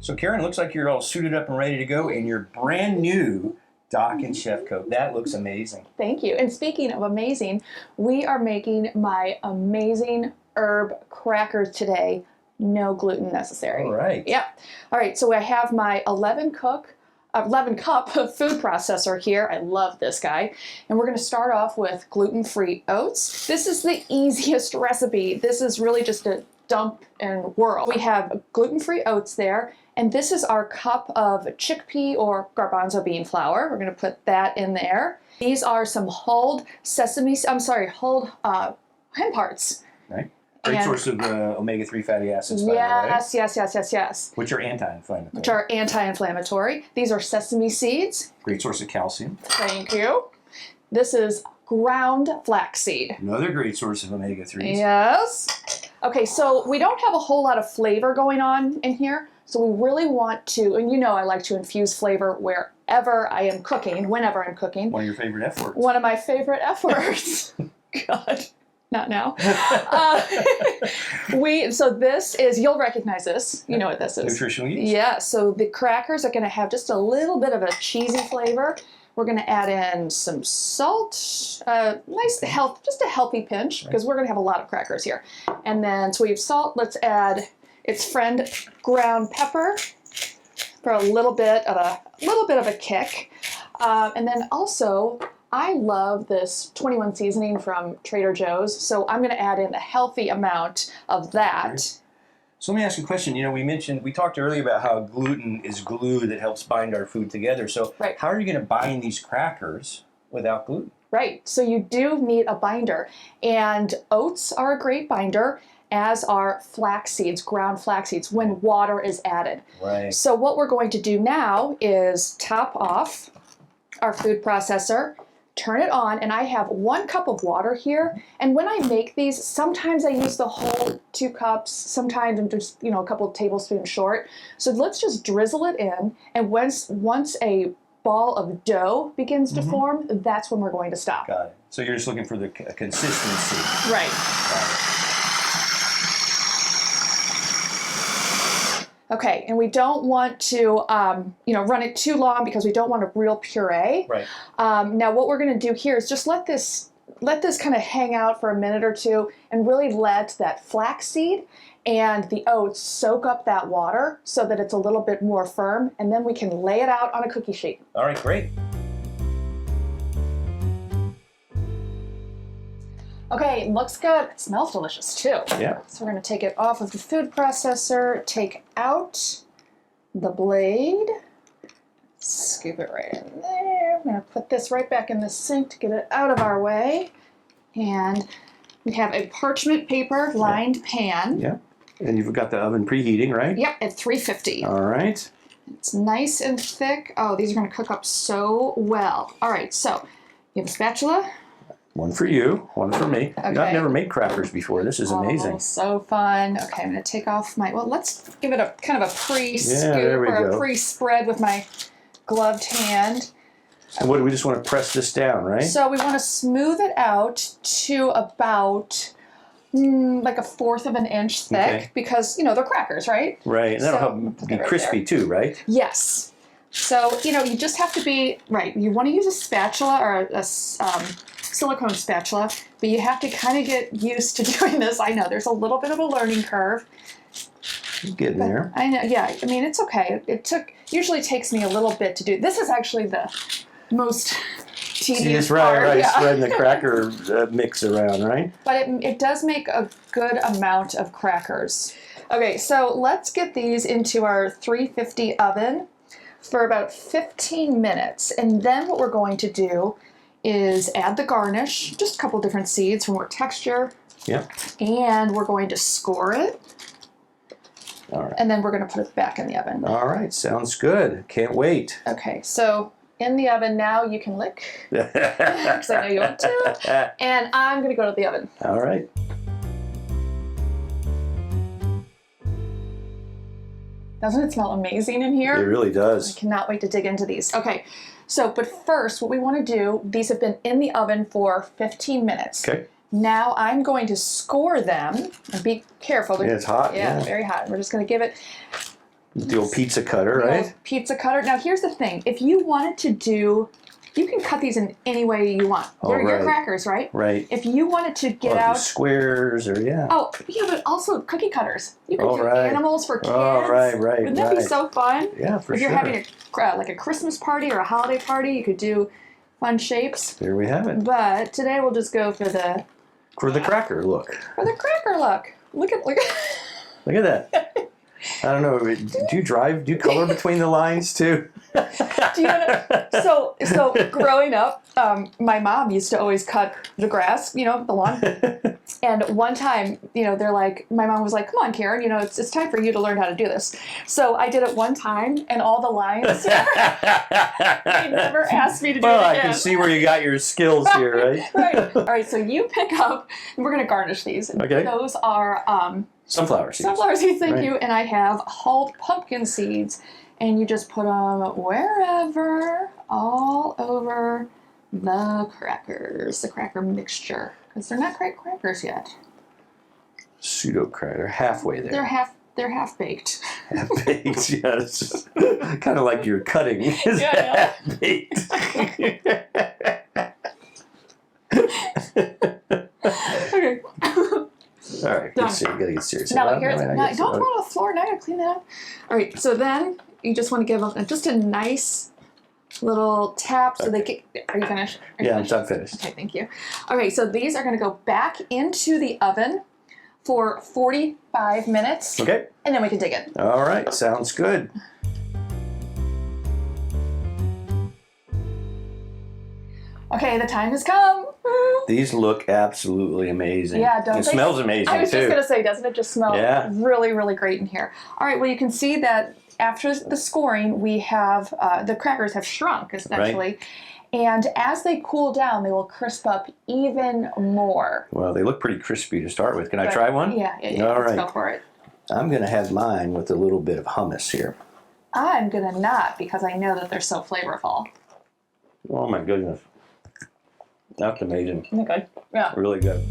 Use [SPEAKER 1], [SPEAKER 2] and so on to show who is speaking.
[SPEAKER 1] So Karen, looks like you're all suited up and ready to go in your brand new Doc and Chef coat. That looks amazing.
[SPEAKER 2] Thank you. And speaking of amazing, we are making my amazing herb crackers today. No gluten necessary.
[SPEAKER 1] All right.
[SPEAKER 2] Yep. All right, so I have my 11 cup food processor here. I love this guy. And we're going to start off with gluten-free oats. This is the easiest recipe. This is really just a dump and whirl. We have gluten-free oats there, and this is our cup of chickpea or garbanzo bean flour. We're going to put that in there. These are some hulled hemp hearts.
[SPEAKER 1] Right. Great source of omega-3 fatty acids, by the way.
[SPEAKER 2] Yes.
[SPEAKER 1] Which are anti-inflammatory.
[SPEAKER 2] Which are anti-inflammatory. These are sesame seeds.
[SPEAKER 1] Great source of calcium.
[SPEAKER 2] Thank you. This is ground flaxseed.
[SPEAKER 1] Another great source of omega-3s.
[SPEAKER 2] Yes. Okay, so we don't have a whole lot of flavor going on in here, so we really want to, and you know I like to infuse flavor wherever I am cooking, whenever I'm cooking.
[SPEAKER 1] One of your favorite F words.
[SPEAKER 2] One of my favorite F words. God, not now. So this is, you'll recognize this. You know what this is.
[SPEAKER 1] Nutritional yeast.
[SPEAKER 2] Yeah, so the crackers are going to have just a little bit of a cheesy flavor. We're going to add in some salt, just a healthy pinch, because we're going to have a lot of crackers here. And then, so we have salt. Let's add its friend, ground pepper, for a little bit of a kick. And then also, I love this 21 seasoning from Trader Joe's, so I'm going to add in a healthy amount of that.
[SPEAKER 1] So let me ask you a question. You know, we talked earlier about how gluten is glue that helps bind our food together. So how are you going to bind these crackers without gluten?
[SPEAKER 2] Right. So you do need a binder. And oats are a great binder, as are flax seeds, ground flax seeds, when water is added.
[SPEAKER 1] Right.
[SPEAKER 2] So what we're going to do now is top off our food processor, turn it on, and I have 1 cup of water here. And when I make these, sometimes I use the whole 2 cups, sometimes I'm just, a couple of tablespoons short. So let's just drizzle it in, and once a ball of dough begins to form, that's when we're going to stop.
[SPEAKER 1] Got it. So you're just looking for the consistency.
[SPEAKER 2] Right.
[SPEAKER 1] Got it.
[SPEAKER 2] Okay, and we don't want to, run it too long because we don't want a real puree.
[SPEAKER 1] Right.
[SPEAKER 2] Now, what we're going to do here is just let this kind of hang out for a minute or two, and really let that flaxseed and the oats soak up that water so that it's a little bit more firm, and then we can lay it out on a cookie sheet.
[SPEAKER 1] All right, great.
[SPEAKER 2] Okay, it looks good. It smells delicious too.
[SPEAKER 1] Yeah.
[SPEAKER 2] So we're going to take it off of the food processor, take out the blade, scoop it right in there. I'm going to put this right back in the sink to get it out of our way. And we have a parchment paper lined pan.
[SPEAKER 1] Yeah. And you've got the oven preheating, right?
[SPEAKER 2] Yep, at 350.
[SPEAKER 1] All right.
[SPEAKER 2] It's nice and thick. Oh, these are going to cook up so well. All right, so you have a spatula.
[SPEAKER 1] One for you, one for me.
[SPEAKER 2] Okay.
[SPEAKER 1] I've never made crackers before. This is amazing.
[SPEAKER 2] Oh, so fun. Okay, I'm going to take off let's give it a kind of a pre-scoop a pre-spread with my gloved hand.
[SPEAKER 1] So what do we just want to press this down, right?
[SPEAKER 2] So we want to smooth it out to about like 1/4 of an inch thick, because, they're crackers, right?
[SPEAKER 1] Right, and that'll help be crispy too, right?
[SPEAKER 2] Yes. So, you just have to be, right, you want to use a spatula or a silicone spatula, but you have to kind of get used to doing this. I know there's a little bit of a learning curve.
[SPEAKER 1] Getting there.
[SPEAKER 2] I know, yeah. I mean, it's okay. Usually takes me a little bit to do. This is actually the most tedious part.
[SPEAKER 1] Right.
[SPEAKER 2] Yeah.
[SPEAKER 1] Spreading the cracker mix around, right?
[SPEAKER 2] But it does make a good amount of crackers. Okay, so let's get these into our 350 oven for about 15 minutes. And then what we're going to do is add the garnish, just a couple different seeds for more texture.
[SPEAKER 1] Yeah.
[SPEAKER 2] And we're going to score it.
[SPEAKER 1] All right.
[SPEAKER 2] And then we're going to put it back in the oven.
[SPEAKER 1] All right, sounds good. Can't wait.
[SPEAKER 2] Okay, so in the oven now, you can lick, because I know you want to. And I'm going to go to the oven.
[SPEAKER 1] All right.
[SPEAKER 2] Doesn't it smell amazing in here?
[SPEAKER 1] It really does.
[SPEAKER 2] I cannot wait to dig into these. Okay, but first, what we want to do, these have been in the oven for 15 minutes.
[SPEAKER 1] Okay.
[SPEAKER 2] Now I'm going to score them, and be careful.
[SPEAKER 1] Yeah, it's hot.
[SPEAKER 2] Yeah, very hot. We're just going to give it
[SPEAKER 1] The old pizza cutter, right?
[SPEAKER 2] Pizza cutter. Now, here's the thing. If you wanted to do, you can cut these in any way you want. They're crackers, right?
[SPEAKER 1] Right.
[SPEAKER 2] If you wanted to get out
[SPEAKER 1] squares or
[SPEAKER 2] Oh, yeah, but also cookie cutters. You can do animals for kids.
[SPEAKER 1] Oh, right.
[SPEAKER 2] Wouldn't that be so fun?
[SPEAKER 1] Yeah, for sure.
[SPEAKER 2] If you're having like a Christmas party or a holiday party, you could do fun shapes.
[SPEAKER 1] There we have it.
[SPEAKER 2] But today we'll just go for the
[SPEAKER 1] cracker look.
[SPEAKER 2] For the cracker look. Look at
[SPEAKER 1] Look at that. I don't know. Do you color between the lines too?
[SPEAKER 2] So growing up, my mom used to always cut the grass, the lawn. And one time, they're like, my mom was like, "Come on, Karen, it's time for you to learn how to do this." So I did it one time, and all the lines. They never asked me to do it again.
[SPEAKER 1] I can see where you got your skills here, right?
[SPEAKER 2] Right. All right. So you pick up, and we're going to garnish these.
[SPEAKER 1] Okay.
[SPEAKER 2] Those are
[SPEAKER 1] sunflower seeds.
[SPEAKER 2] Sunflower seeds, thank you. And I have hulled pumpkin seeds. And you just put them wherever, all over the crackers, the cracker mixture. Because they're not quite crackers yet.
[SPEAKER 1] Pseudo cracker, halfway there.
[SPEAKER 2] They're half baked.
[SPEAKER 1] Half baked, yes. Kind of like you're cutting.
[SPEAKER 2] Yeah.
[SPEAKER 1] Half baked.
[SPEAKER 2] Okay.
[SPEAKER 1] All right, gotta get serious.
[SPEAKER 2] Now, don't throw it on the floor. Now I gotta clean that up. All right, so then you just want to give them just a nice little tap so they can. Are you finished?
[SPEAKER 1] I'm finished.
[SPEAKER 2] Okay, thank you. All right, so these are going to go back into the oven for 45 minutes.
[SPEAKER 1] Okay.
[SPEAKER 2] And then we can dig in.
[SPEAKER 1] All right, sounds good.
[SPEAKER 2] Okay, the time has come.
[SPEAKER 1] These look absolutely amazing.
[SPEAKER 2] Yeah, don't
[SPEAKER 1] It smells amazing, too.
[SPEAKER 2] I was just going to say, doesn't it just smell really, really great in here? All right, well, you can see that after the scoring, we have, the crackers have shrunk, essentially. Right. And as they cool down, they will crisp up even more.
[SPEAKER 1] Well, they look pretty crispy to start with. Can I try one?
[SPEAKER 2] Yeah.
[SPEAKER 1] All
[SPEAKER 2] Let's
[SPEAKER 1] right.
[SPEAKER 2] go for it.
[SPEAKER 1] I'm going to have mine with a little bit of hummus here.
[SPEAKER 2] I'm going to not, because I know that they're so flavorful.
[SPEAKER 1] Oh, my goodness. That's amazing.
[SPEAKER 2] Isn't it good? Yeah.
[SPEAKER 1] Really good.